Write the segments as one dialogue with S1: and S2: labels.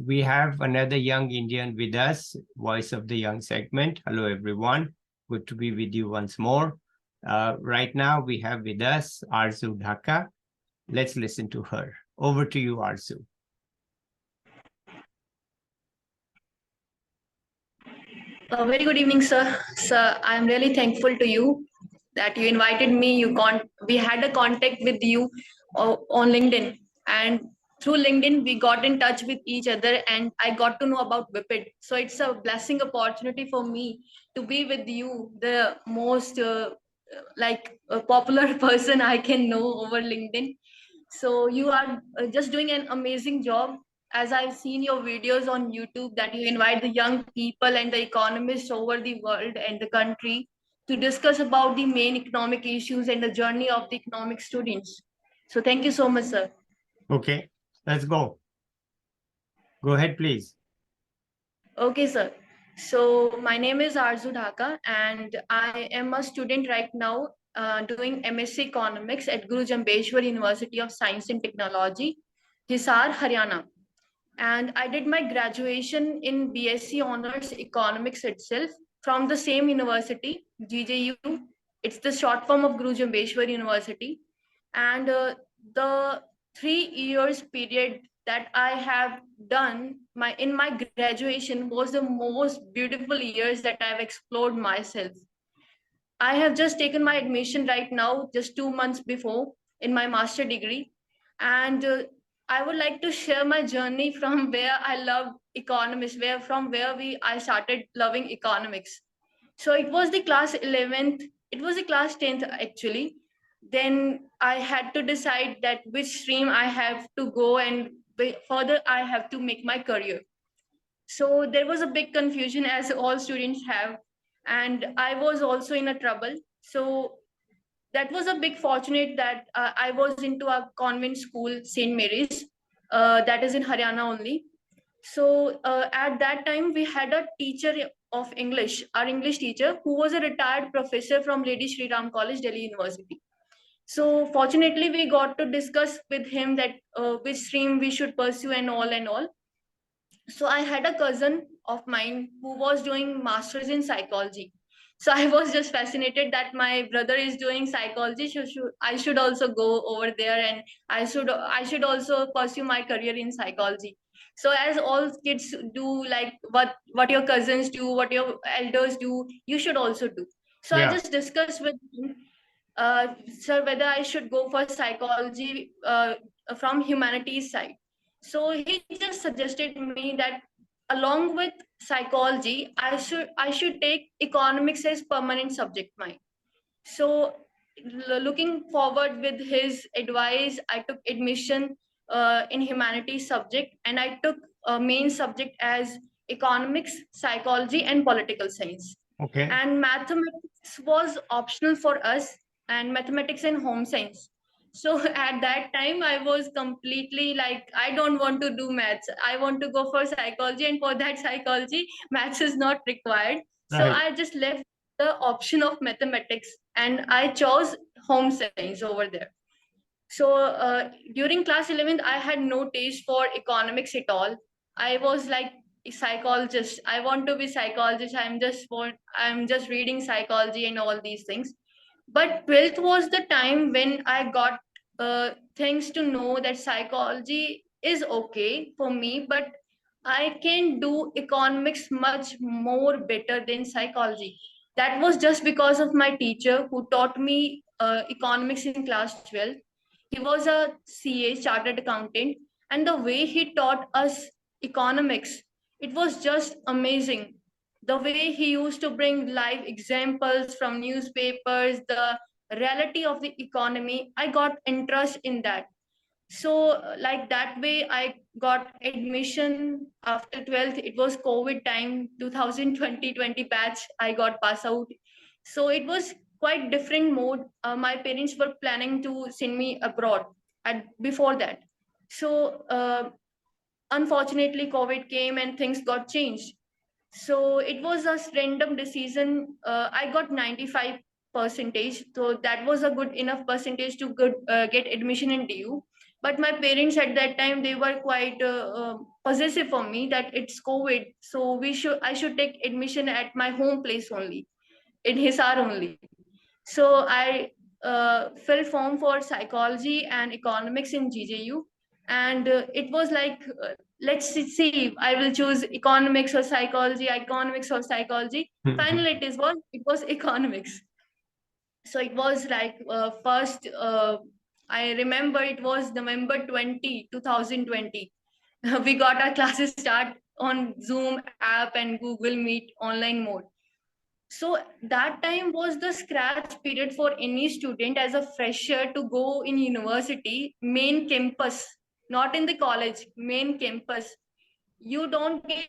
S1: We have another young Indian with us, Voice of the Young segment. Hello, everyone. Good to be with you once more. Right now, we have with us Arzoo Dhaka. Let's listen to her. Over to you, Arzoo.
S2: Very good evening, sir. Sir, I am really thankful to you that you invited me. We had a contact with you on LinkedIn, and through LinkedIn we got in touch with each other, and I got to know about Vidped. So it's a blessing opportunity for me to be with you, the most popular person I can know over LinkedIn. So you are just doing an amazing job. As I've seen your videos on YouTube, that you invite the young people and the economists over the world and the country to discuss about the main economic issues and the journey of the economic students. So thank you so much, sir.
S1: Okay, let's go. Go ahead, please.
S2: Okay, sir. So my name is Arzoo Dhaka, and I am a student right now doing M.Sc Economics at Guru Jambheshwar University of Science and Technology, Hisar, Haryana. And I did my graduation in B.Sc Honors Economics itself from the same university, GJU. It's the short form of Guru Jambheshwar University. And the 3 years period that I have done in my graduation was the most beautiful years that I've explored myself. I have just taken my admission right now, just 2 months before, in my master degree. And I would like to share my journey from where I love economics, from where I started loving economics. So it was the class 11th, it was the class 10th actually. Then I had to decide that which stream I have to go and further I have to make my career. So there was a big confusion, as all students have, and I was also in a trouble. So that was a big fortunate that I was into a convent school, St. Mary's, that is in Haryana only. So at that time, we had a teacher of English, our English teacher, who was a retired professor from Lady Shri Ram College, Delhi University. So fortunately, we got to discuss with him that which stream we should pursue and all and all. So I had a cousin of mine who was doing masters in psychology. So I was just fascinated that my brother is doing psychology. So I should also go over there, and I should also pursue my career in psychology. So as all kids do, like what your cousins do, what your elders do, you should also do. So I
S1: Yeah.
S2: just discussed with him, sir, whether I should go for psychology from humanities side. So he just suggested me that along with psychology, I should take economics as permanent subject mine. So looking forward with his advice, I took admission in humanities subject, and I took a main subject as economics, psychology, and political science.
S1: Okay.
S2: And mathematics was optional for us, and mathematics and home science. So at that time, I was completely like, I don't want to do maths. I want to go for psychology, and for that psychology, maths is not required. So
S1: Right.
S2: I just left the option of mathematics, and I chose home science over there. So during class 11th, I had no taste for economics at all. I was like a psychologist. I want to be psychologist. I'm just reading psychology and all these things. But 12th was the time when I got things to know that psychology is okay for me, but I can do economics much more better than psychology. That was just because of my teacher who taught me economics in class 12. He was a CA, chartered accountant, and the way he taught us economics, it was just amazing. The way he used to bring live examples from newspapers, the reality of the economy, I got interest in that. So like that way I got admission after 12th. It was COVID time, 2020 batch, I got pass out. So it was quite different mode. My parents were planning to send me abroad at before that. So unfortunately COVID came and things got changed. So it was a random decision. I got 95 percentage, so that was a good enough percentage to get admission in DU. But my parents at that time, they were quite possessive for me that it's COVID, so I should take admission at my home place only, in Hisar only. So I filled form for psychology and economics in GJU, and it was like, let's see, I will choose economics or psychology. Finally, it was economics. So it was like first. I remember it was November 2020. We got our classes start on Zoom app and Google Meet online mode. So that time was the scratch period for any student as a fresher to go in university, main campus, not in the college, main campus. You don't get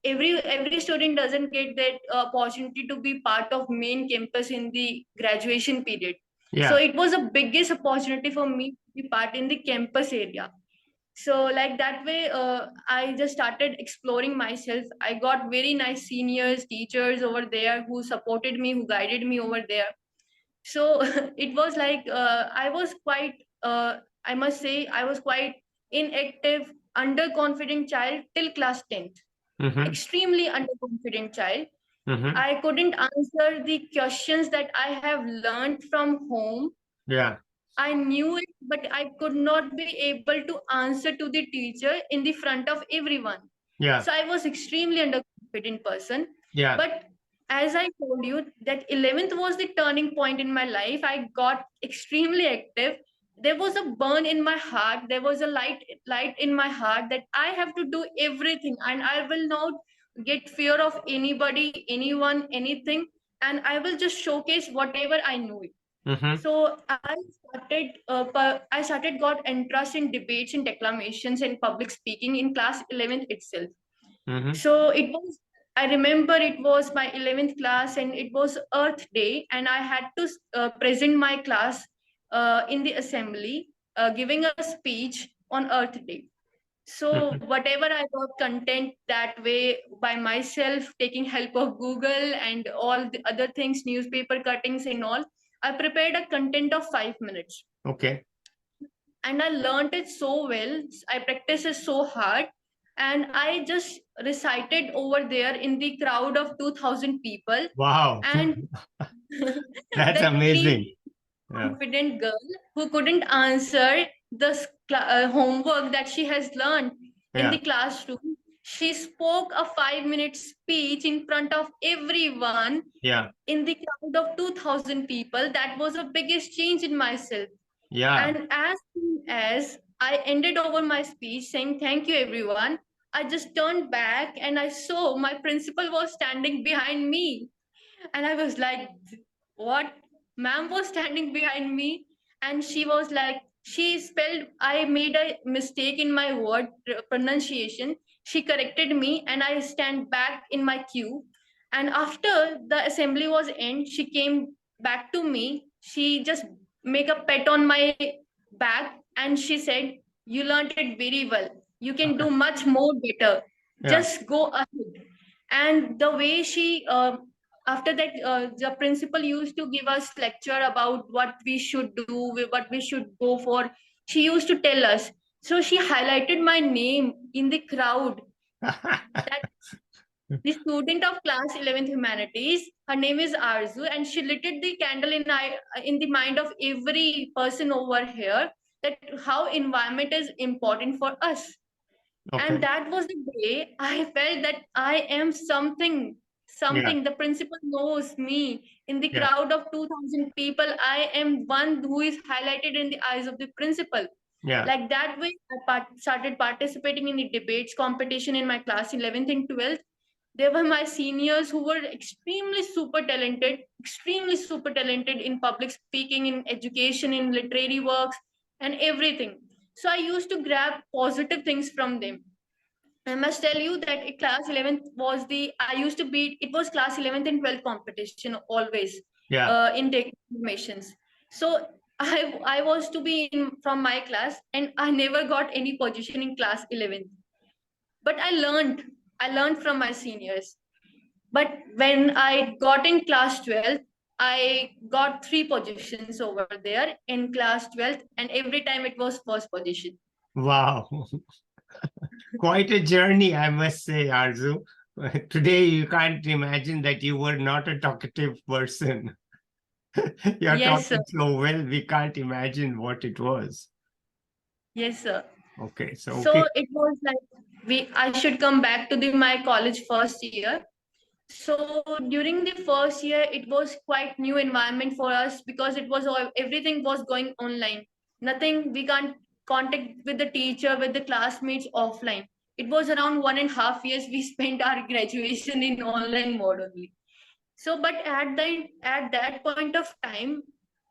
S2: every student doesn't get that opportunity to be part of main campus in the graduation period. So
S1: Yeah.
S2: it was a biggest opportunity for me to be part in the campus area. So like that way, I just started exploring myself. I got very nice seniors, teachers over there who supported me, who guided me over there. So it was like I was quite I must say I was quite inactive, underconfident child till class 10th.
S1: Mm-hmm.
S2: Extremely underconfident child.
S1: Mm-hmm.
S2: I couldn't answer the questions that I have learned from home.
S1: Yeah.
S2: I knew it, but I could not be able to answer to the teacher in the front of everyone.
S1: Yeah.
S2: So I was extremely underconfident person.
S1: Yeah.
S2: But as I told you, that 11th was the turning point in my life. I got extremely active. There was a burn in my heart. There was a light in my heart that I have to do everything, and I will not get fear of anybody, anyone, anything, and I will just showcase whatever I know.
S1: Mm-hmm.
S2: So I started got interest in debates and declamations and public speaking in class 11th itself.
S1: Mm-hmm.
S2: So it was, I remember it was my 11th class and it was Earth Day, and I had to present my class in the assembly, giving a speech on Earth Day. So
S1: Mm-hmm.
S2: whatever I got content that way by myself, taking help of Google and all the other things, newspaper cuttings and all, I prepared a content of 5 minutes.
S1: Okay.
S2: And I learned it so well. I practiced it so hard. And I just recited over there in the crowd of 2000 people.
S1: Wow.
S2: And
S1: That's
S2: that
S1: amazing.
S2: teeny
S1: Yeah.
S2: confident girl who couldn't answer the homework that she has learned in the
S1: Yeah.
S2: classroom, she spoke a 5 minute speech in front of everyone
S1: Yeah.
S2: in the crowd of 2000 people. That was the biggest change in myself.
S1: Yeah.
S2: And as soon as I ended over my speech saying thank you everyone, I just turned back and I saw my principal was standing behind me. And I was like, what? Ma'am was standing behind me, and she was like, she spelled, I made a mistake in my word pronunciation. She corrected me, and I stand back in my queue. And after the assembly was end, she came back to me. She just make a pet on my back, and she said, "You learned it very well. You can do much more better.
S1: Yeah.
S2: Just go ahead." And the way she after that the principal used to give us lecture about what we should do, what we should go for. She used to tell us, so she highlighted my name in the crowd, that the student of class 11th humanities, her name is Arzoo, and she lit the candle in the mind of every person over here, that how environment is important for us. And
S1: Okay.
S2: that was the day I felt that I am something,
S1: Yeah.
S2: something. The principal knows me. In the
S1: Yeah.
S2: crowd of 2000 people, I am one who is highlighted in the eyes of the principal.
S1: Yeah.
S2: Like that way, I started participating in the debates competition in my class 11th and 12th. They were my seniors who were extremely super talented in public speaking, in education, in literary works, and everything. So I used to grab positive things from them. I must tell you that class 11th was I used to be, it was class 11th and 12th competition always
S1: Yeah.
S2: in declamations. So I was to be in from my class, and I never got any position in class 11th. But I learned from my seniors. But when I got in class 12th, I got three positions over there in class 12th, and every time it was first position.
S1: Wow. Quite a journey, I must say, Arzu. Today, you can't imagine that you were not a talkative person. You're
S2: Yes, sir.
S1: talking so well, we can't imagine what it was.
S2: Yes, sir.
S1: Okay, so
S2: So
S1: okay.
S2: it was like I should come back to my college first year. So during the first year, it was quite new environment for us because it was all everything was going online. Nothing we can't contact with the teacher, with the classmates offline. It was around 1.5 years we spent our graduation in online mode only. So, but at that point of time,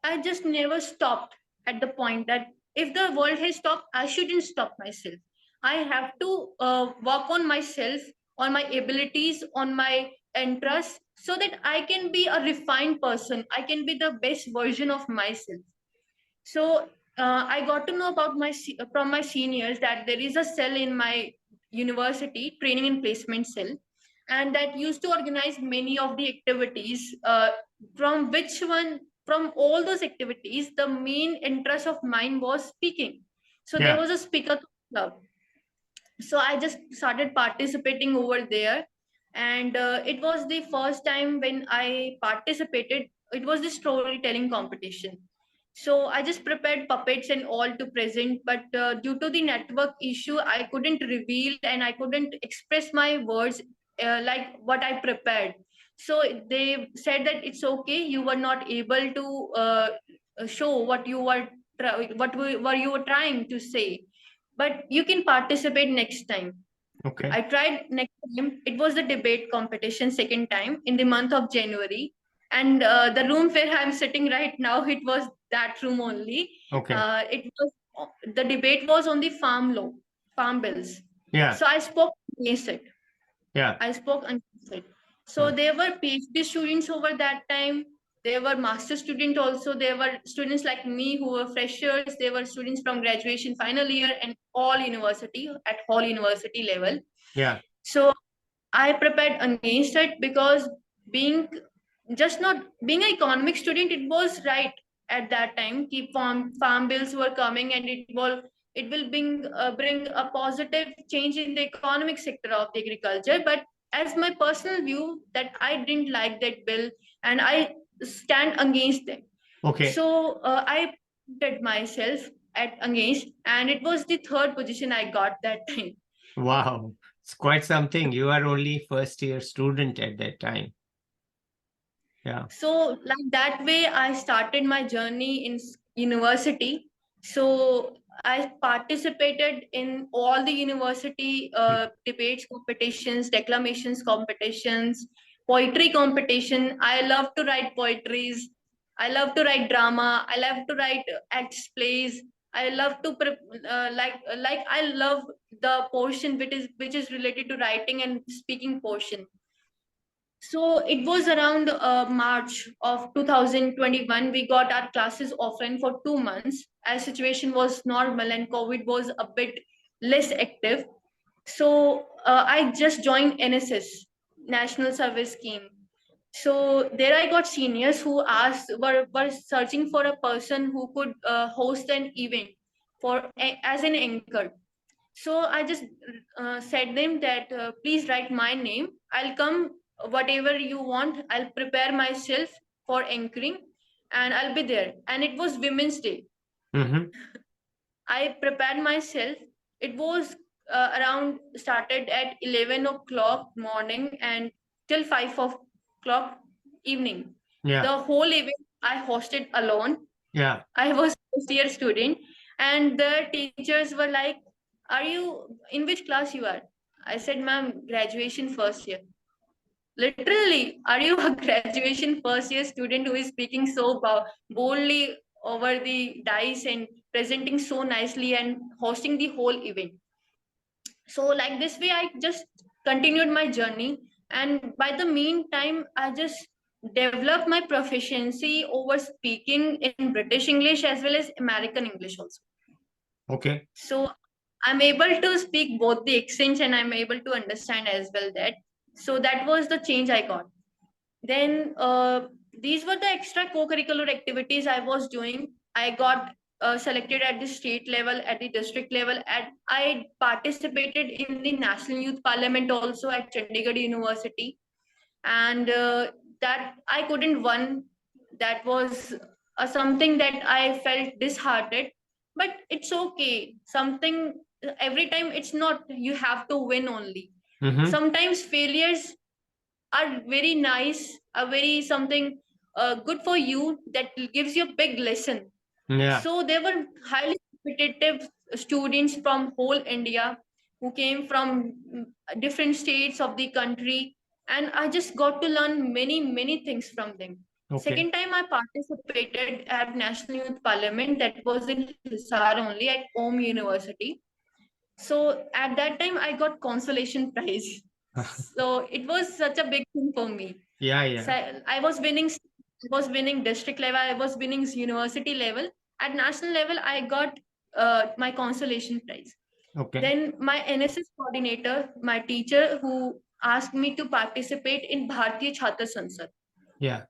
S2: I just never stopped at the point that if the world has stopped, I shouldn't stop myself. I have to work on myself, on my abilities, on my interests, so that I can be a refined person. I can be the best version of myself. So I got to know about from my seniors that there is a cell in my university, training and placement cell, and that used to organize many of the activities. From all those activities, the main interest of mine was speaking. So there
S1: Yeah,
S2: was a speaker club, so I just started participating over there, and it was the first time when I participated. It was the storytelling competition. So I just prepared puppets and all to present, but due to the network issue I couldn't reveal and I couldn't express my words like what I prepared. So they said that it's okay, you were not able to show what you were what you were trying to say, but you can participate next time.
S1: okay.
S2: I tried next time. It was the debate competition second time in the month of January. And the room where I'm sitting right now, it was that room only.
S1: Okay.
S2: It was the debate was on the farm law, farm bills.
S1: Yeah,
S2: So I spoke against it.
S1: yeah.
S2: I spoke against it. So
S1: Mm.
S2: there were PhD students over that time. There were master students also. There were students like me who were freshers. There were students from graduation final year and all university at all university level.
S1: Yeah.
S2: So I prepared against it because being just not being an economic student, it was right at that time. Keep farm bills were coming, and it will bring a positive change in the economic sector of the agriculture. But as my personal view, that I didn't like that bill, and I stand against them.
S1: Okay.
S2: So I did myself at against, and it was the third position I got that time.
S1: Wow. It's quite something. You are only first year student at that time. Yeah.
S2: So like that way I started my journey in university. So I participated in all the university debates competitions, declamations competitions, poetry competition. I love to write poetries. I love to write drama. I love to write acts, plays. I love to like I love the portion which is related to writing and speaking portion. So it was around March of 2021. We got our classes offline for 2 months as situation was normal and COVID was a bit less active. So I just joined NSS, National Service Scheme. So there I got seniors who were searching for a person who could host an event as an anchor. So I just said them that please write my name. I'll come whatever you want. I'll prepare myself for anchoring, and I'll be there. And it was Women's Day.
S1: Mm-hmm.
S2: I prepared myself. It was around started at 11 o'clock morning and till 5 o'clock evening.
S1: Yeah.
S2: The whole event I hosted alone.
S1: Yeah.
S2: I was first year student, and the teachers were like, "Are you in which class you are?" I said, "Ma'am, graduation first year." Literally, are you a graduation first year student who is speaking so boldly over the dice and presenting so nicely and hosting the whole event? So, like this way, I just continued my journey, and by the meantime, I just developed my proficiency over speaking in British English as well as American English also.
S1: Okay.
S2: So I'm able to speak both the accents and I'm able to understand as well that. So that was the change I got. Then these were the extra co-curricular activities I was doing. I got selected at the state level, at the district level, and I participated in the National Youth Parliament also at Chandigarh University. And that I couldn't win. That was something that I felt disheartened, but it's okay. Something every time it's not you have to win only. Sometimes failures are very nice, are very something good for you that gives you a big lesson.
S1: Yeah.
S2: So there were highly competitive students from whole India who came from different states of the country, and I just got to learn many things from them.
S1: Okay.
S2: Second time I participated at National Youth Parliament, that was in Hisar only at Om University. So at that time I got consolation prize. So it was such a big thing for me.
S1: Yeah.
S2: So I was winning district level, I was winning university level. At national level, I got my consolation prize.
S1: Okay.
S2: Then my NSS coordinator, my teacher, who asked me to participate in Bhartiya Chatra Sansad.
S1: Yeah.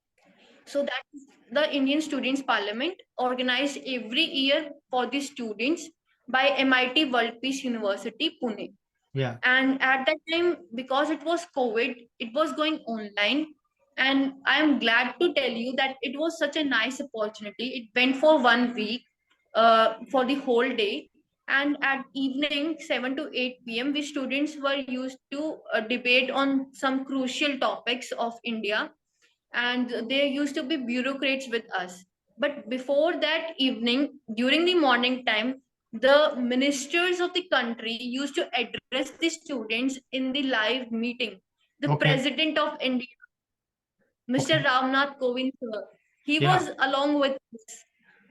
S2: So that is the Indian Students Parliament organized every year for the students by MIT World Peace University, Pune.
S1: Yeah.
S2: And at that time, because it was COVID, it was going online. And I am glad to tell you that it was such a nice opportunity. It went for 1 week, for the whole day. And at evening, 7 to 8 p.m., we students were used to debate on some crucial topics of India, and there used to be bureaucrats with us. But before that evening, during the morning time, the ministers of the country used to address the students in the live meeting. The
S1: Okay.
S2: President of India, Mr.
S1: Okay.
S2: Ramnath Kovind, sir, he
S1: Yeah.
S2: was along with us.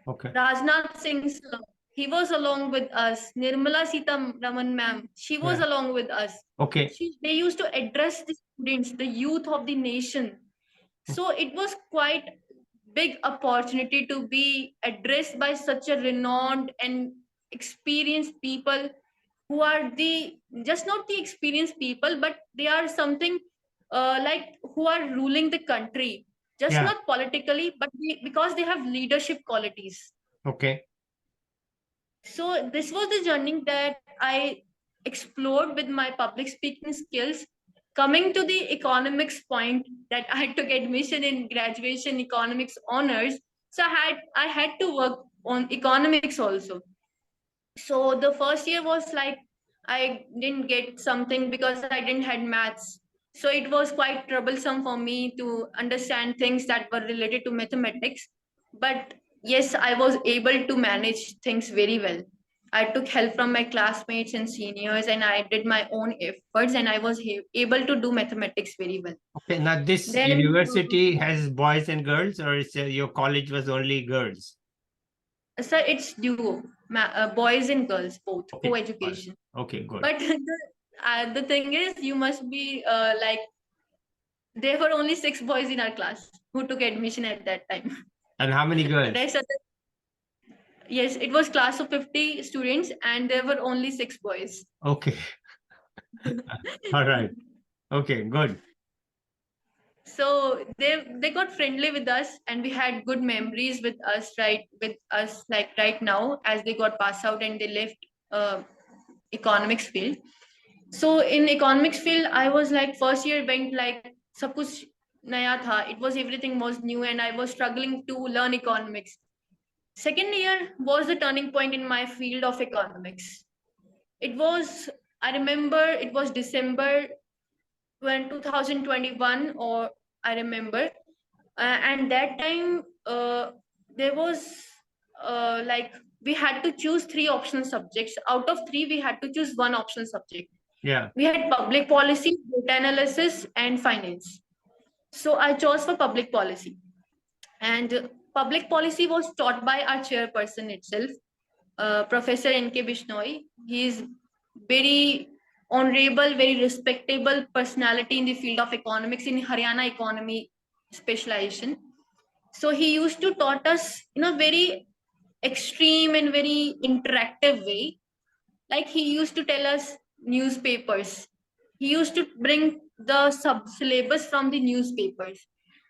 S1: Okay.
S2: Rajnath Singh, sir, he was along with us. Nirmala Raman ma'am, she was
S1: Yeah.
S2: along with us.
S1: Okay.
S2: They used to address the students, the youth of the nation. So it was quite big opportunity to be addressed by such a renowned and experienced people who are the just not the experienced people, but they are something like who are ruling the country, just
S1: Yeah.
S2: not politically, but because they have leadership qualities.
S1: Okay.
S2: So this was the journey that I explored with my public speaking skills. Coming to the economics point, that I took admission in graduation economics honors, so I had to work on economics also. So the first year was like I didn't get something because I didn't had maths. So it was quite troublesome for me to understand things that were related to mathematics. But yes, I was able to manage things very well. I took help from my classmates and seniors, and I did my own efforts, and I was able to do mathematics very well.
S1: Okay. Now this
S2: Then,
S1: university has boys and girls, or is your college was only girls?
S2: sir, it's duo, boys and girls both,
S1: Okay.
S2: co-education.
S1: Okay. Good.
S2: But the thing is, you must be like, there were only 6 boys in our class who took admission at that time.
S1: And how many girls?
S2: Yes, it was class of 50 students, and there were only 6 boys.
S1: Okay. All right. Okay. Good.
S2: So they got friendly with us, and we had good memories with us, like right now, as they got passed out and they left economics field. So in economics field, I was like, first year went like सब कुछ नया था. It was everything was new, and I was struggling to learn economics. Second year was the turning point in my field of economics. It was, I remember, it was December when 2021, or I remember, and that time there was like we had to choose 3 optional subjects. Out of 3, we had to choose 1 optional subject.
S1: Yeah.
S2: We had public policy, data analysis, and finance. So I chose for public policy. And public policy was taught by our chairperson itself, Professor N.K. Bishnoi. He is very honorable, very respectable personality in the field of economics in Haryana economy specialization. So he used to taught us in a very extreme and very interactive way. Like he used to tell us newspapers. He used to bring the sub syllabus from the newspapers.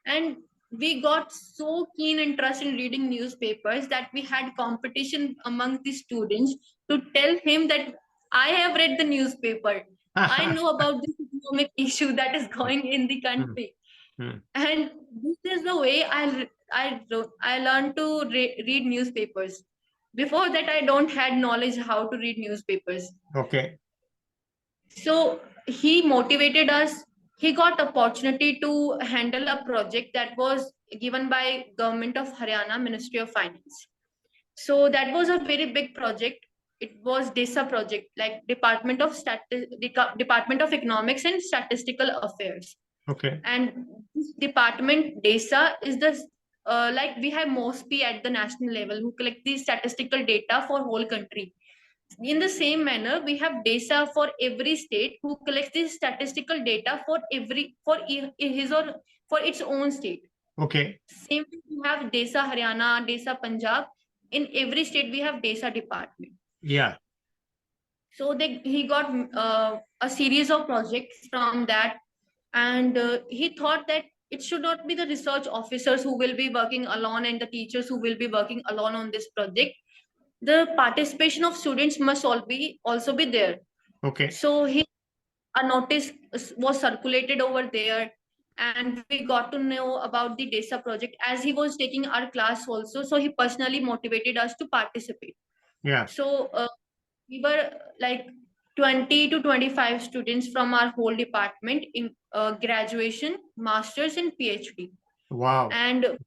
S2: And we got so keen interest in reading newspapers that we had competition among the students to tell him that I have read the newspaper. I know about this economic issue that is going in the
S1: Hmm,
S2: country.
S1: hmm.
S2: And this is the way I learned to read newspapers. Before that, I don't had knowledge how to read newspapers.
S1: Okay.
S2: So he motivated us. He got opportunity to handle a project that was given by Government of Haryana, Ministry of Finance. So that was a very big project. It was DESA project, like Department of Economics and Statistical Affairs.
S1: Okay.
S2: And this department DESA is the like we have MOSP at the national level who collect the statistical data for whole country. In the same manner, we have DESA for every state who collects the statistical data for his or for its own state.
S1: Okay.
S2: Same way we have DESA Haryana, DESA Punjab. In every state, we have DESA department.
S1: Yeah.
S2: So he got a series of projects from that, and he thought that it should not be the research officers who will be working alone and the teachers who will be working alone on this project. The participation of students must also be there.
S1: Okay.
S2: So a notice was circulated over there, and we got to know about the DESA project as he was taking our class also. So he personally motivated us to participate.
S1: Yeah.
S2: So we were like 20 to 25 students from our whole department in graduation, masters, and PhD.
S1: Wow.
S2: And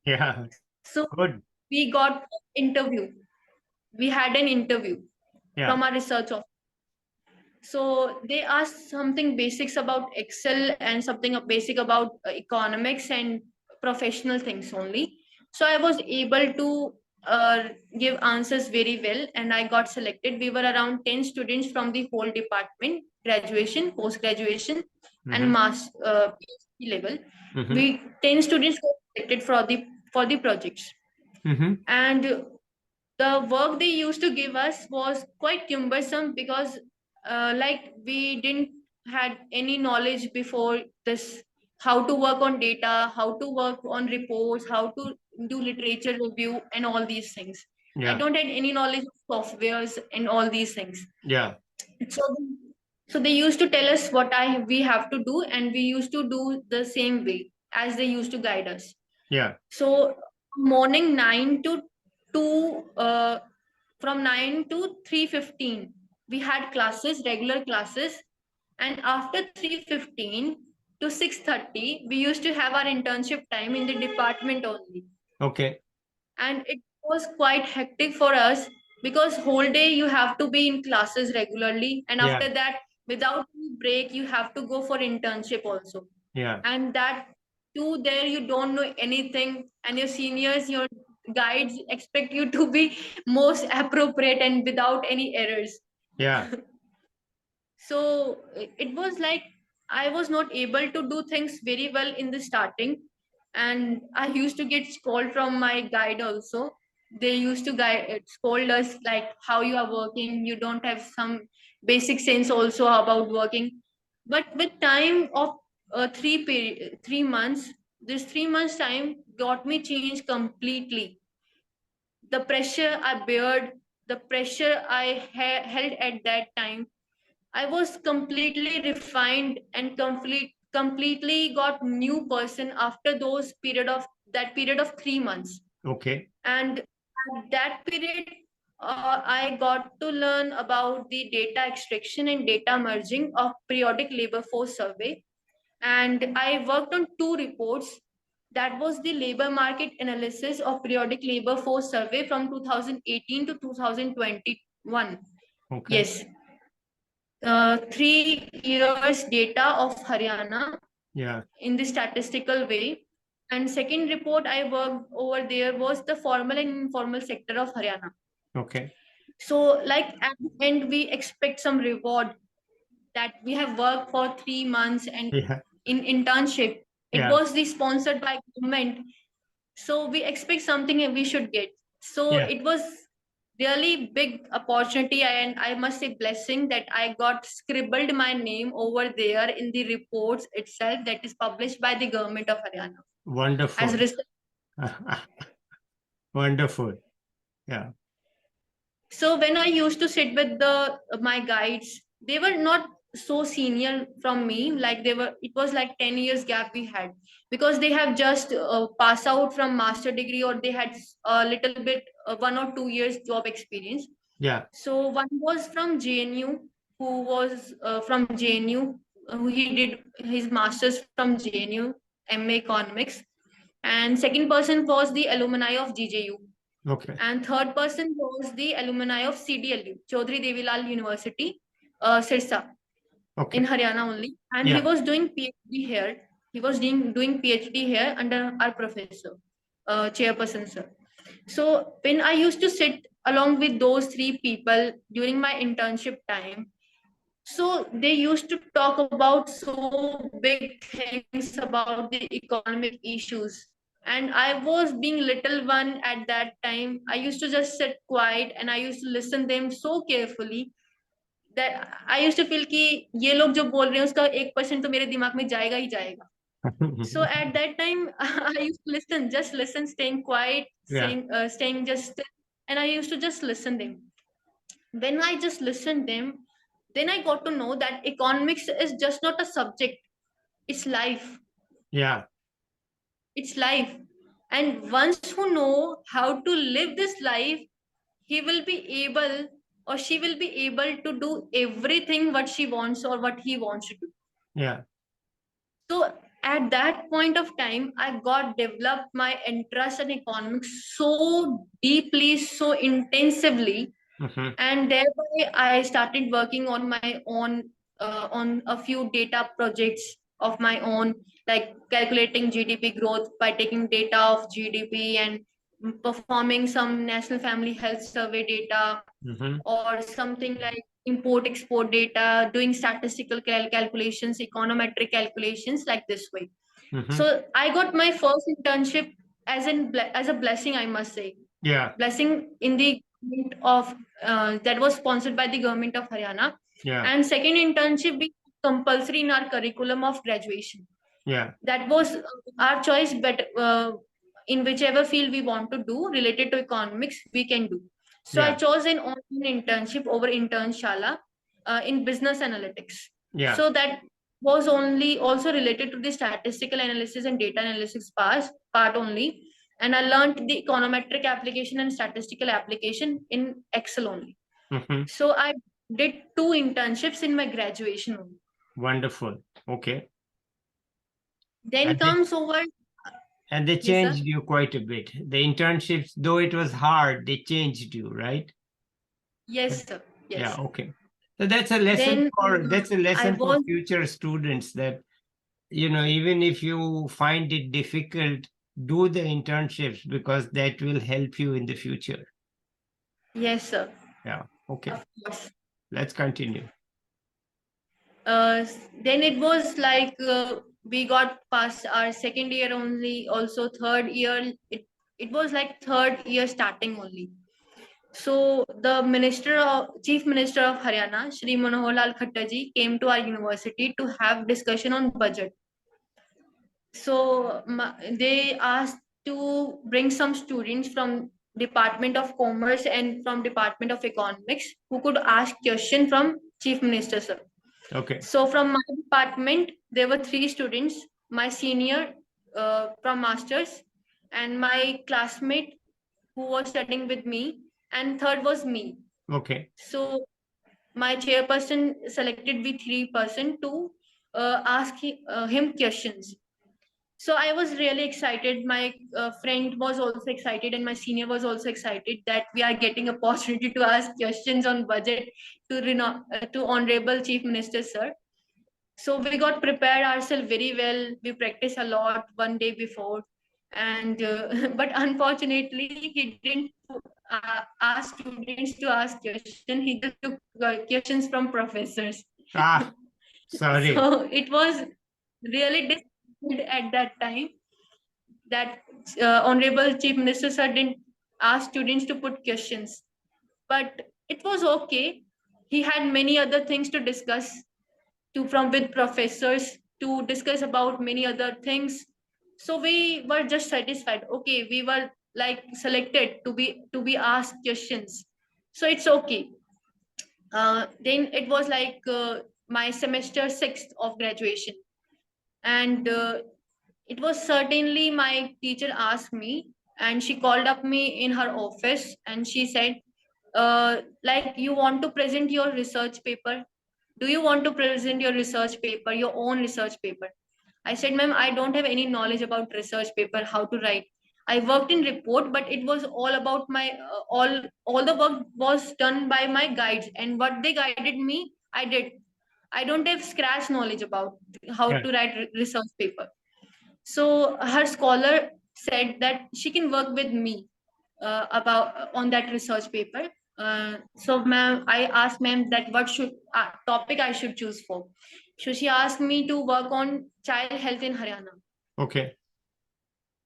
S1: Yeah.
S2: so
S1: Good.
S2: we got interview. We had an interview
S1: Yeah.
S2: from our research office. So they asked something basics about Excel and something basic about economics and professional things only. So I was able to give answers very well, and I got selected. We were around 10 students from the whole department, graduation, post graduation, and PhD level.
S1: Mm-hmm.
S2: We 10 students got selected for the projects,
S1: Mm-hmm.
S2: and the work they used to give us was quite cumbersome because like we didn't had any knowledge before this, how to work on data, how to work on reports, how to do literature review and all these things. I
S1: Yeah.
S2: don't had any knowledge of softwares and all these things.
S1: Yeah.
S2: So so they used to tell us what I we have to do, and we used to do the same way as they used to guide us.
S1: Yeah.
S2: So morning 9 to 2 from 9 to 3:15 we had classes, regular classes, and after 3:15 to 6:30 we used to have our internship time in the department only.
S1: Okay.
S2: And it was quite hectic for us because whole day you have to be in classes regularly, and
S1: Yeah.
S2: after that without any break you have to go for internship also.
S1: Yeah.
S2: And that too, there you don't know anything, and your seniors, your guides expect you to be most appropriate and without any errors.
S1: Yeah.
S2: So it was like I was not able to do things very well in the starting, and I used to get scolded from my guide also. They used to scold us like how you are working, you don't have some basic sense also about working. But with time of 3 months, this 3 months time got me changed completely. The pressure I bared, the pressure I held at that time, I was completely refined and completely got new person after those period of 3 months.
S1: Okay.
S2: And at that period, I got to learn about the data extraction and data merging of periodic labor force survey. And I worked on two reports. That was the labor market analysis of periodic labor force survey from 2018 to 2021.
S1: Okay.
S2: Yes, 3 years data of Haryana
S1: Yeah.
S2: in the statistical way. And second report I worked over there was the formal and informal sector of Haryana.
S1: Okay.
S2: So like at the end, we expect some reward that we have worked for 3 months and
S1: Yeah.
S2: in internship. It
S1: Yeah.
S2: was the sponsored by government. So we expect something and we should get. So
S1: Yeah.
S2: it was really big opportunity, and I must say blessing, that I got scribbled my name over there in the reports itself that is published by the Government of Haryana as
S1: Wonderful.
S2: research.
S1: Wonderful. Yeah.
S2: So when I used to sit with the my guides, they were not so senior from me. Like they were, it was like 10 years gap we had, because they have just passed out from master degree, or they had a little bit 1 or 2 years job experience.
S1: Yeah.
S2: So one was from JNU, who was from JNU, who he did his masters from JNU, MA Economics, and second person was the alumni of GJU,
S1: Okay.
S2: and third person was the alumni of CDLU, Chaudhry Devilal University, Sirsa, in
S1: Okay.
S2: Haryana only, and he
S1: Yeah.
S2: was doing PhD here. He was doing PhD here under our professor, chairperson sir. So when I used to sit along with those three people during my internship time, so they used to talk about so big things about the economic issues. And I was being little one at that time. I used to just sit quiet and I used to listen them so carefully that I used to feel कि ये लोग जो बोल रहे हैं उसका 1% तो मेरे दिमाग में जाएगा ही जाएगा. So at that time, I used to listen, just listen, staying quiet,
S1: Yeah.
S2: staying just still, and I used to just listen them. When I just listened them, then I got to know that economics is just not a subject; it's life.
S1: Yeah.
S2: It's life, and once who know how to live this life, he will be able or she will be able to do everything what she wants or what he wants to do.
S1: Yeah.
S2: So at that point of time, I got developed my interest in economics so deeply, so intensively,
S1: Mm-hmm.
S2: and thereby I started working on my own, on a few data projects of my own, like calculating GDP growth by taking data of GDP and performing some national family health survey data,
S1: Mm-hmm.
S2: or something like import export data, doing statistical calculations, econometric calculations, like this way.
S1: Mm-hmm.
S2: So I got my first internship as a blessing, I must say,
S1: Yeah.
S2: blessing in the government of that was sponsored by the Government of Haryana.
S1: Yeah.
S2: And second internship be compulsory in our curriculum of graduation.
S1: Yeah.
S2: That was our choice, but in whichever field we want to do related to economics, we can do. So I
S1: Yeah.
S2: chose an online internship over internshala in business analytics.
S1: Yeah.
S2: So that was only also related to the statistical analysis and data analysis part only. And I learned the econometric application and statistical application in Excel only.
S1: Mm-hmm.
S2: So I did two internships in my graduation only.
S1: Wonderful. Okay.
S2: Then
S1: And they,
S2: comes over.
S1: and they
S2: Yes, sir.
S1: changed you quite a bit. The internships, though it was hard, they changed you, right?
S2: Yes, sir.
S1: Yeah.
S2: Yes.
S1: Okay. So that's a
S2: I
S1: lesson for
S2: was,
S1: future students that, even if you find it difficult, do the internships because that will help you in the future.
S2: yes, sir.
S1: Yeah. Okay.
S2: Of course.
S1: Let's continue.
S2: Then it was like we got past our second year only, also third year. It was like third year starting only. So the Chief Minister of Haryana, Shri Manohar Lal Khattar ji, came to our university to have discussion on budget. So they asked to bring some students from Department of Commerce and from Department of Economics who could ask question from Chief Minister sir.
S1: Okay.
S2: So from my department, there were three students, my senior from masters, and my classmate who was studying with me, and third was me.
S1: Okay.
S2: So my chairperson selected we three-person to ask him questions. So I was really excited. My friend was also excited, and my senior was also excited that we are getting opportunity to ask questions on budget to Honorable Chief Minister Sir. So we got prepared ourselves very well. We practiced a lot one day before, and but unfortunately he didn't ask students to ask questions. He just took questions from professors.
S1: Ah, sorry.
S2: So it was really disappointed at that time that Honorable Chief Minister Sir didn't ask students to put questions. but it was okay. He had many other things to discuss from with professors to discuss about many other things. So we were just satisfied. Okay, we were like selected to be asked questions. So it's okay. Then it was like my semester sixth of graduation, and it was certainly my teacher asked me, and she called up me in her office, and she said, like, you want to present your research paper? Do you want to present your research paper, your own research paper? I said, ma'am, I don't have any knowledge about research paper, how to write. I worked in report, but it was all about my all the work was done by my guides, and what they guided me, I did. I don't have scratch knowledge about how
S1: Yeah.
S2: to write research paper. So her scholar said that she can work with me about on that research paper. So ma'am, I asked ma'am that what should topic I should choose for. So she asked me to work on child health in Haryana.
S1: Okay.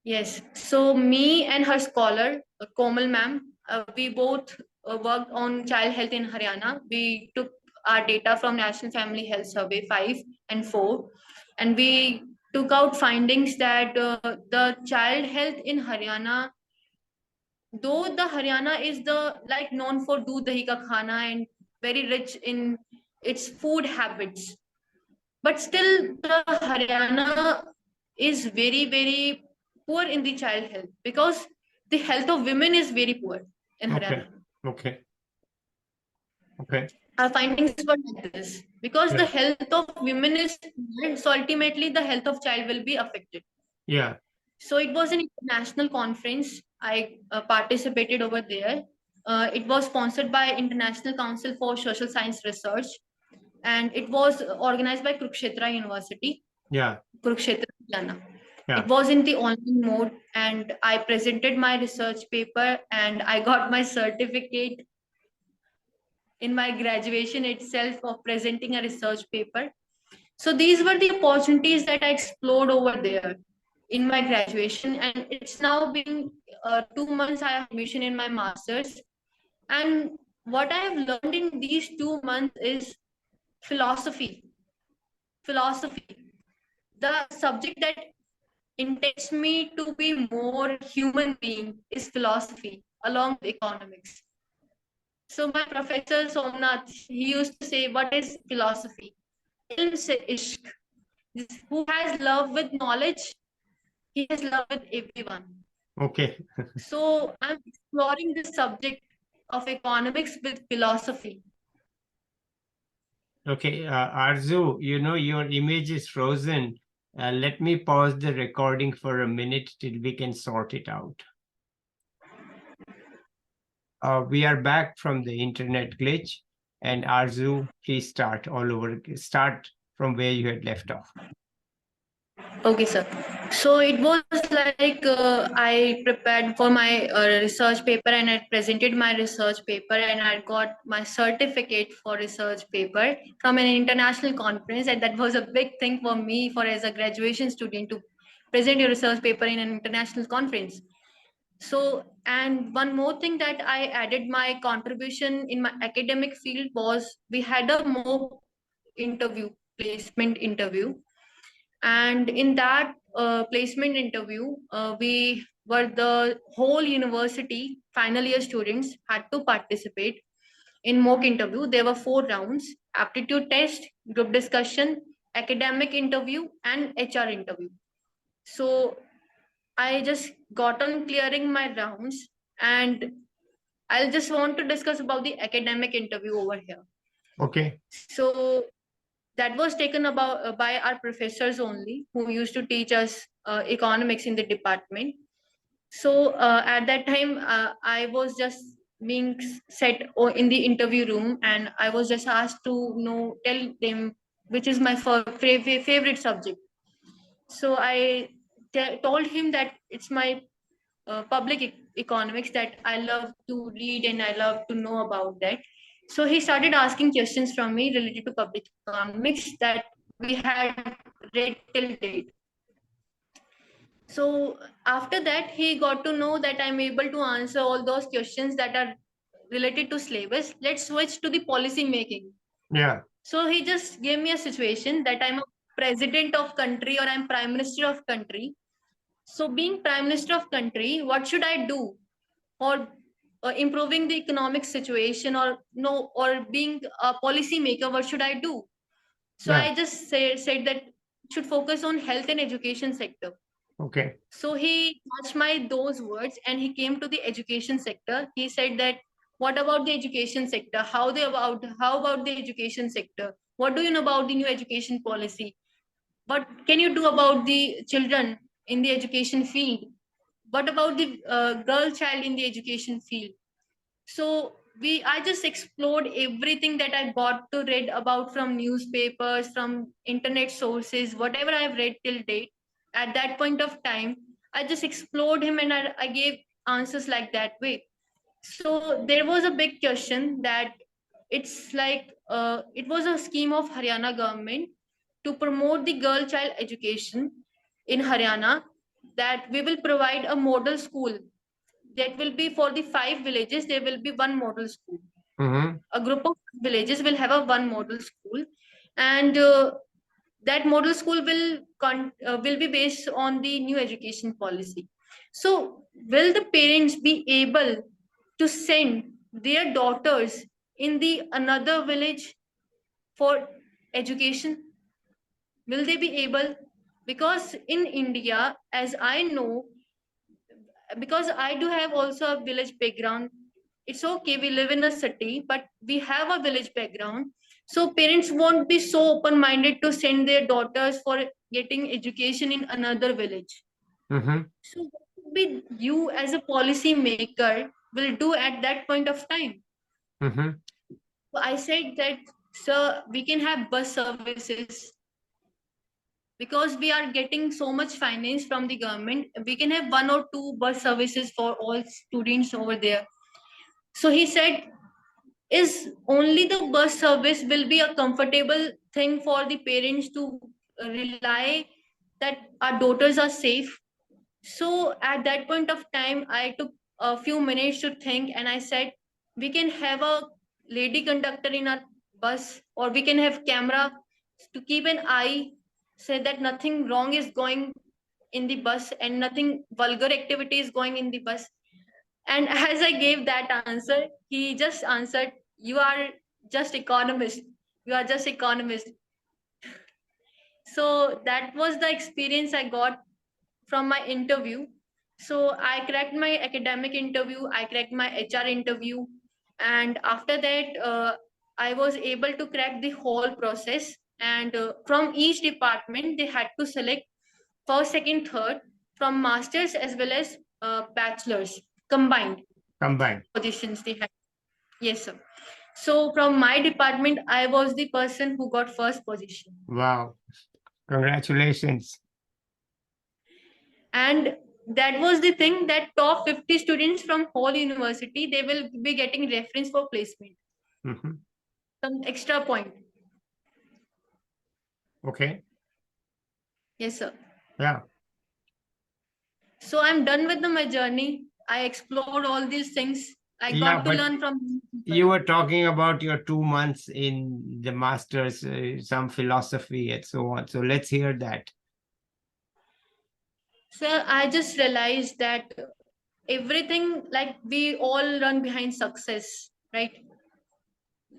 S2: Yes. So me and her scholar, Komal ma'am, we both worked on child health in Haryana. We took our data from National Family Health Survey 5 and 4, and we took out findings that the child health in Haryana, though the Haryana is the like known for doodh dahi ka khana and very rich in its food habits, but still the Haryana is very, very poor in the child health because the health of women is very poor in
S1: Okay.
S2: Haryana.
S1: Okay. Okay.
S2: Our findings were like this because the
S1: Yeah.
S2: health of women is poor, so ultimately the health of child will be affected.
S1: Yeah.
S2: So it was an international conference. I participated over there. It was sponsored by International Council for Social Science Research, and it was organized by Kurukshetra University,
S1: Yeah.
S2: Kurukshetra, Haryana.
S1: Yeah.
S2: It was in the online mode, and I presented my research paper, and I got my certificate in my graduation itself of presenting a research paper. So these were the opportunities that I explored over there in my graduation, and it's now been 2 months I have admission in my master's. And what I have learned in these 2 months is philosophy. Philosophy, the subject that intends me to be more human being is philosophy along with economics. So my professor Somnath, he used to say, what is philosophy? Ilm se ishq. Who has love with knowledge, he has love with everyone.
S1: Okay.
S2: So I'm exploring this subject of economics with philosophy.
S1: Okay. Arzoo, your image is frozen. Let me pause the recording for a minute till we can sort it out. We are back from the internet glitch, and Arzoo, please start all over. Start from where you had left off.
S2: Okay, sir. So it was like I prepared for my research paper, and I presented my research paper, and I got my certificate for research paper from an international conference, and that was a big thing for me for as a graduation student to present your research paper in an international conference. So, and one more thing that I added my contribution in my academic field was we had a mock interview, placement interview, and in that placement interview, we were the whole university final year students had to participate in mock interview. There were 4 rounds: aptitude test, group discussion, academic interview, and HR interview. So I just got on clearing my rounds, and I'll just want to discuss about the academic interview over here.
S1: Okay.
S2: So that was taken about by our professors only, who used to teach us economics in the department. So at that time, I was just being set in the interview room, and I was just asked to tell them which is my favorite subject. So I told him that it's my public economics, that I love to read and I love to know about that. So he started asking questions from me related to public economics that we had read till date. So after that, he got to know that I'm able to answer all those questions that are related to syllabus. Let's switch to the policy making.
S1: Yeah.
S2: So he just gave me a situation that I'm a president of country or I'm prime minister of country. So being prime minister of country, what should I do for improving the economic situation, or no, or being a policy maker, what should I do? So
S1: Yeah.
S2: I just said that should focus on health and education sector.
S1: Okay.
S2: So he matched my those words and he came to the education sector. He said that what about the education sector? How about the education sector? What do you know about the new education policy? What can you do about the children in the education field? What about the girl child in the education field? So I just explored everything that I got to read about from newspapers, from internet sources, whatever I've read till date. At that point of time, I just explored him and I gave answers like that way. So there was a big question that it's like it was a scheme of Haryana government to promote the girl child education in Haryana, that we will provide a model school that will be for the 5 villages. There will be one model school. A group of villages will have a one model school, and that model school will be based on the new education policy. So will the parents be able to send their daughters in the another village for education? Will they be able? Because in India, as I know, because I do have also a village background. It's okay, we live in a city, but we have a village background. So parents won't be so open-minded to send their daughters for getting education in another village. So what would be you as a policy maker will do at that point of time? So I said that, sir, we can have bus services because we are getting so much finance from the government. We can have one or two bus services for all students over there. So he said, is only the bus service will be a comfortable thing for the parents to rely that our daughters are safe? So at that point of time, I took a few minutes to think and I said, we can have a lady conductor in our bus, or we can have camera to keep an eye, say that nothing wrong is going in the bus and nothing vulgar activity is going in the bus. And as I gave that answer, he just answered, you are just economist. You are just economist. So that was the experience I got from my interview. So I cracked my academic interview, I cracked my HR interview, and after that, I was able to crack the whole process. And from each department, they had to select first, second, third from masters as well as bachelors combined.
S1: Combined
S2: Positions they had. Yes, sir. So from my department, I was the person who got first position.
S1: Wow. Congratulations.
S2: And that was the thing, that top 50 students from whole university, they will be getting reference for placement. Some extra point.
S1: Okay.
S2: Yes, sir.
S1: Yeah.
S2: So I'm done with my journey. I explored all these things. I got to learn from
S1: you were talking about your 2 months in the master's, some philosophy and so on. So let's hear that.
S2: Sir, I just realized that everything, like we all run behind success, right?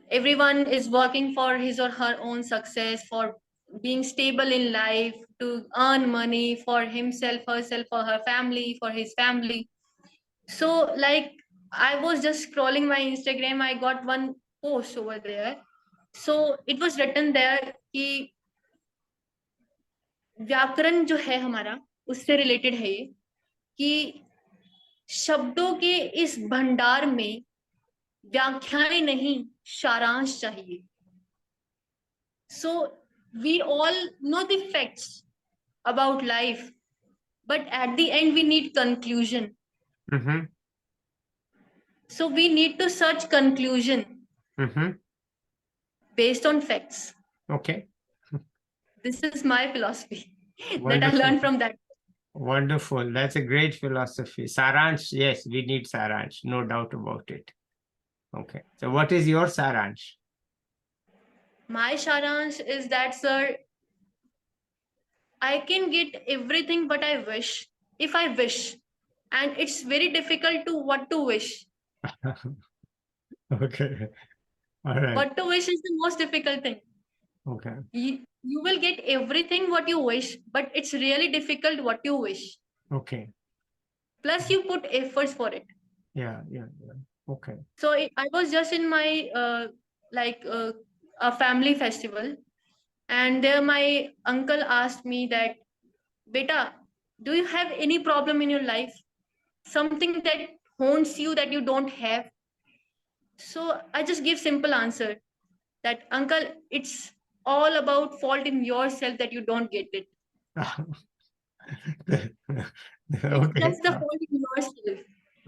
S2: Everyone is working for his or her own success, for being stable in life, to earn money for himself, herself, for her family, for his family. So, like, I was just scrolling my Instagram, I got one post over there. So it was written there कि व्याकरण जो है हमारा, उससे related है ये, कि शब्दों के इस भंडार में व्याख्याएं नहीं, सारांश चाहिए. So we all know the facts about life, but at the end we need conclusion. So we need to search conclusion based on facts.
S1: Okay.
S2: This is my philosophy that I
S1: Wonderful.
S2: learned from that.
S1: Wonderful. That's a great philosophy. Saransh, yes, we need Saransh, no doubt about it. Okay. So what is your saransh?
S2: My saransh is that, sir, I can get everything but I wish, if I wish. And it's very difficult to what to wish.
S1: Okay. All right.
S2: What to wish is the most difficult thing.
S1: Okay.
S2: You will get everything what you wish, but it's really difficult what you wish.
S1: Okay.
S2: Plus, you put efforts for it.
S1: Yeah. Yeah. Yeah. Okay.
S2: So I was just in my like a family festival, and there my uncle asked me that, "Beta, do you have any problem in your life? Something that haunts you that you don't have?" So I just give simple answer that, "Uncle, it's all about fault in yourself that you don't get it. It's
S1: Okay.
S2: just the fault in yourself."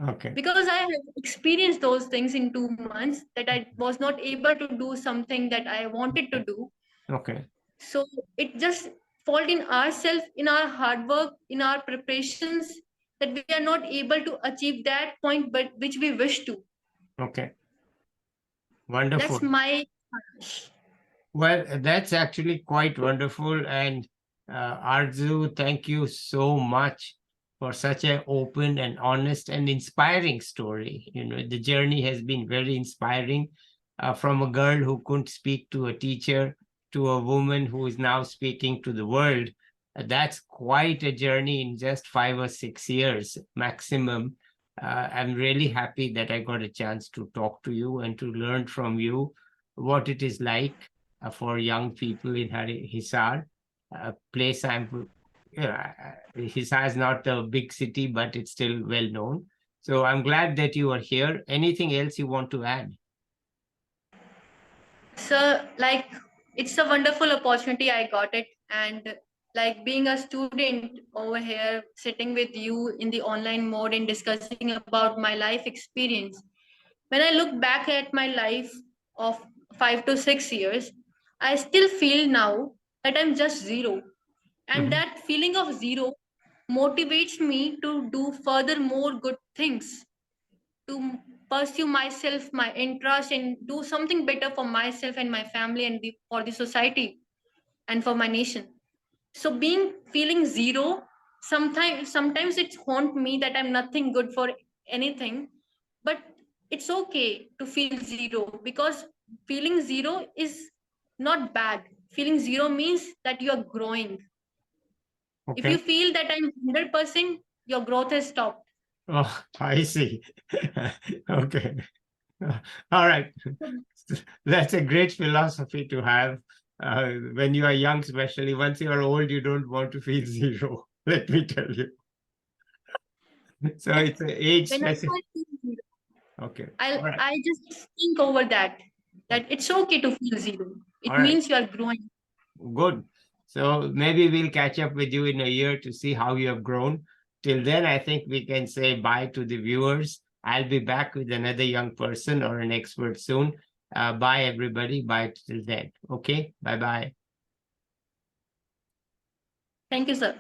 S1: Okay.
S2: Because I have experienced those things in 2 months that I was not able to do something that I wanted to do.
S1: Okay.
S2: So it just fault in ourselves, in our hard work, in our preparations, that we are not able to achieve that point, but which we wish to.
S1: Okay. Wonderful.
S2: That's my.
S1: Well, that's actually quite wonderful. And Arzoo, thank you so much for such an open and honest and inspiring story. You know, the journey has been very inspiring, from a girl who couldn't speak to a teacher to a woman who is now speaking to the world. That's quite a journey in just 5 or 6 years maximum. I'm really happy that I got a chance to talk to you and to learn from you what it is like for young people in Hisar, a place Hisar is not a big city, but it's still well known. So I'm glad that you are here. Anything else you want to add?
S2: So, like, it's a wonderful opportunity. I got it. And like being a student over here, sitting with you in the online mode and discussing about my life experience. When I look back at my life of 5 to 6 years, I still feel now that I'm just zero. And
S1: Mhm.
S2: that feeling of zero motivates me to do further more good things, to pursue myself, my interest, and do something better for myself and my family and for the society and for my nation. So being feeling zero, sometimes it's haunt me that I'm nothing good for anything, but it's okay to feel zero, because feeling zero is not bad. Feeling zero means that you are growing. If you
S1: Okay.
S2: feel that I'm 100%, your growth has stopped.
S1: Oh, I see. Okay. All right. That's a great philosophy to have. When you are young, especially once you are old, you don't want to feel zero. Let me tell you. So
S2: But
S1: it's an age
S2: whenever
S1: specific.
S2: I feel zero,
S1: Okay. All
S2: I
S1: right.
S2: I just think over that, that
S1: Okay.
S2: it's okay to feel zero.
S1: All
S2: It
S1: right.
S2: means you are growing.
S1: Good. So maybe we'll catch up with you in a year to see how you have grown. Till then, I think we can say bye to the viewers. I'll be back with another young person or an expert soon. Bye, everybody. Bye till then. Okay. Bye bye.
S2: Thank you, sir.